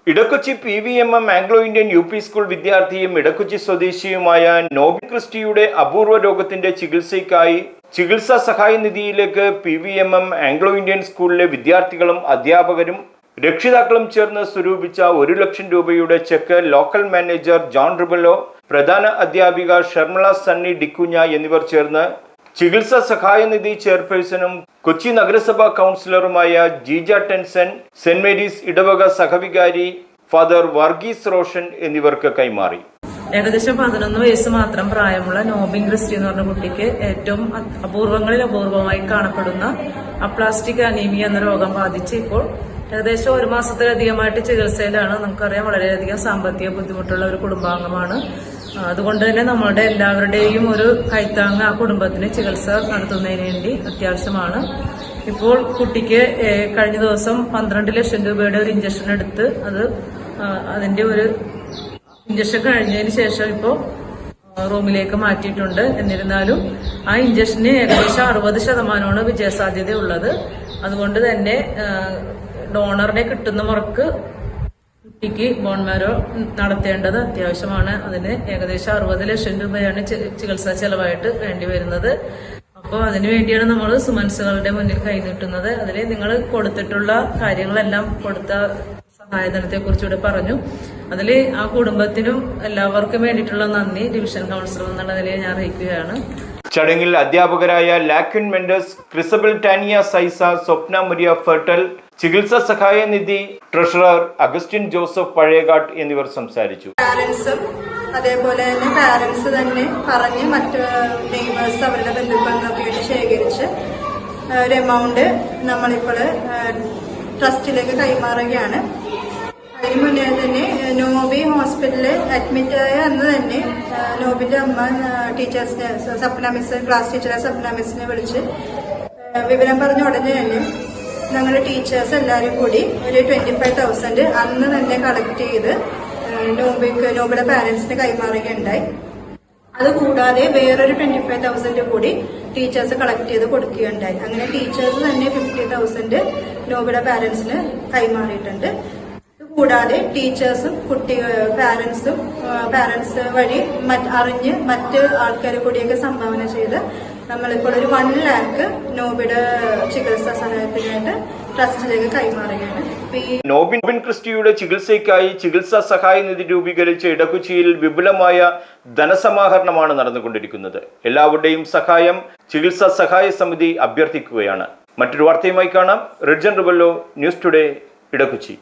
Edakochi PVMM Anglo Indian UP school വിദ്യാർത്ഥിയും ഇടക്കൊച്ചി സ്വദേശിയുമായ നോബിൻ ക്രിസ്റ്റിയുടെ അപൂർവ രോഗത്തിന്റെ ചികിത്സയ്ക്കായി ചികിത്സാ സഹായ നിധിയിലേക്ക് PVMM ആംഗ്ലോ ഇന്ത്യൻ സ്കൂളിലെ വിദ്യാർത്ഥികളും അധ്യാപകരും രക്ഷിതാക്കളും ചേർന്ന് സ്വരൂപിച്ച 1 ലക്ഷം രൂപയുടെ ചെക്ക് ലോക്കൽ മാനേജർ ജോൺ റിബലോ, പ്രധാന അധ്യാപിക ഷർമിള സണ്ണി ഡിക്കുഞ്ഞ എന്നിവർ ചേർന്ന് ചികിത്സാ സഹായ നിധി ചെയർപേഴ്സണും കൊച്ചി നഗരസഭാ കൗൺസിലറുമായ ജീജ ടെൻസൺ, സെന്റ് മേരീസ് ഇടവക സഹവികാരി ഫാദർ വർഗീസ് റോഷൻ എന്നിവർക്ക് കൈമാറി. ഏകദേശം 11 വയസ്സ് മാത്രം പ്രായമുള്ള നോബിൻ ക്രിസ്റ്റി എന്ന് പറഞ്ഞ കുട്ടിക്ക് ഏറ്റവും അപൂർവങ്ങളിൽ അപൂർവമായി കാണപ്പെടുന്ന അപ്ലാസ്റ്റിക് അനീമിയ എന്ന രോഗം ബാധിച്ച് ഇപ്പോൾ ഏകദേശം 1 മാസത്തിലധികമായിട്ട് ചികിത്സയിലാണ്. നമുക്കറിയാം, വളരെയധികം സാമ്പത്തിക ബുദ്ധിമുട്ടുള്ള ഒരു കുടുംബാംഗമാണ്. അതുകൊണ്ട് തന്നെ നമ്മളുടെ എല്ലാവരുടെയും ഒരു കൈത്താങ് ആ കുടുംബത്തിന് ചികിത്സ നടത്തുന്നതിന് വേണ്ടി അത്യാവശ്യമാണ്. ഇപ്പോൾ കുട്ടിക്ക് കഴിഞ്ഞ ദിവസം 12 ലക്ഷം രൂപയുടെ ഒരു ഇഞ്ചക്ഷൻ എടുത്ത് അതിന്റെ ഒരു ഇഞ്ചക്ഷൻ കഴിഞ്ഞതിന് ശേഷം ഇപ്പോൾ റൂമിലേക്ക് മാറ്റിയിട്ടുണ്ട്. എന്നിരുന്നാലും ആ ഇഞ്ചക്ഷന് ഏകദേശം 60% വിജയസാധ്യതയുള്ളത്. അതുകൊണ്ട് തന്നെ ഡോണറിനെ കിട്ടുന്ന മുറക്ക് കുട്ടിക്ക് ബോൺമാരോ നടത്തേണ്ടത് അത്യാവശ്യമാണ്. അതിന് ഏകദേശം 60 ലക്ഷം രൂപയാണ് ചികിത്സാ ചെലവായിട്ട് വേണ്ടി വരുന്നത്. അപ്പോൾ അതിനു വേണ്ടിയാണ് നമ്മൾ സുമൻസുകളുടെ മുന്നിൽ കൈനീട്ടുന്നത്. അതിൽ നിങ്ങൾ കൊടുത്തിട്ടുള്ള കാര്യങ്ങളെല്ലാം, കൊടുത്ത സഹായധനത്തെ കുറിച്ചുകൂടെ പറഞ്ഞു. അതിൽ ആ കുടുംബത്തിനും എല്ലാവർക്കും വേണ്ടിയിട്ടുള്ള നന്ദി ഡിവിഷൻ കൗൺസിലർ എന്നുള്ള നിലയിൽ ഞാൻ അറിയിക്കുകയാണ്. ചടങ്ങിൽ അധ്യാപകരായ ലാക്വിൻ മെൻഡസ്, ക്രിസബൽ ടാനിയ സൈസ, സ്വപ്ന മരിയ ഫെർട്ടൽ, ചികിത്സാ സഹായ നിധി ട്രഷറർ അഗസ്റ്റിൻ ജോസഫ് പഴയകാട്ട് എന്നിവർ സംസാരിച്ചു. അതേപോലെ തന്നെ പാരന്റ്സ് തന്നെ പറഞ്ഞ് മറ്റ് നെയ്ബേഴ്സ് അവരുടെ ബന്ധുക്കളൊക്കെ ശേഖരിച്ച് ഒരു എമൗണ്ട് നമ്മളിപ്പോൾ ട്രസ്റ്റിലേക്ക് കൈമാറുകയാണ്. അതിന് മുന്നേ തന്നെ നോബി ഹോസ്പിറ്റലിൽ അഡ്മിറ്റായ അന്ന് തന്നെ നോബിന്റെ അമ്മ ടീച്ചേഴ്സിനെ, സപ്ന മിസ്, ക്ലാസ് ടീച്ചറെ സപ്ന മിസ്സിനെ വിളിച്ച് വിവരം പറഞ്ഞ ഉടനെ തന്നെ ഞങ്ങളുടെ ടീച്ചേഴ്സ് എല്ലാവരും കൂടി ഒരു 25,000 അന്ന് തന്നെ കളക്ട് ചെയ്ത് നോബിയുടെ പാരന്റ്സിന് കൈമാറുകയുണ്ടായി. അതുകൂടാതെ വേറൊരു 25,000 കൂടി ടീച്ചേഴ്സ് കളക്ട് ചെയ്ത് കൊടുക്കുകയുണ്ടായി. അങ്ങനെ ടീച്ചേഴ്സ് തന്നെ 50,000 നോബിയുടെ പാരന്റ്സിന് കൈമാറിയിട്ടുണ്ട്. കൂടാതെ ടീച്ചേഴ്സും പാരന്റ്സ് വഴി അറിഞ്ഞ് മറ്റ് ആൾക്കാരെ കൂടിയൊക്കെ സംഭാവന ചെയ്ത് നമ്മളിപ്പോൾ ഒരു 1 lakh നോബിയുടെ ചികിത്സാ സഹായത്തിനായിട്ട് ട്രസ്റ്റിലേക്ക് കൈമാറുകയാണ്. നോബിൻ ക്രിസ്റ്റിയുടെ ചികിത്സയ്ക്കായി ചികിത്സാ സഹായ നിധി രൂപീകരിച്ച ഇടക്കൊച്ചിയിൽ വിപുലമായ ധനസമാഹരണമാണ് നടന്നുകൊണ്ടിരിക്കുന്നത്. എല്ലാവരുടെയും സഹായം ചികിത്സാ സഹായ സമിതി അഭ്യർത്ഥിക്കുകയാണ്. മറ്റൊരു വാർത്തയുമായി കാണാം. റിഡ്ജൻ റിബല്ലോ, ന്യൂസ് ടുഡേ, ഇടക്കൊച്ചി.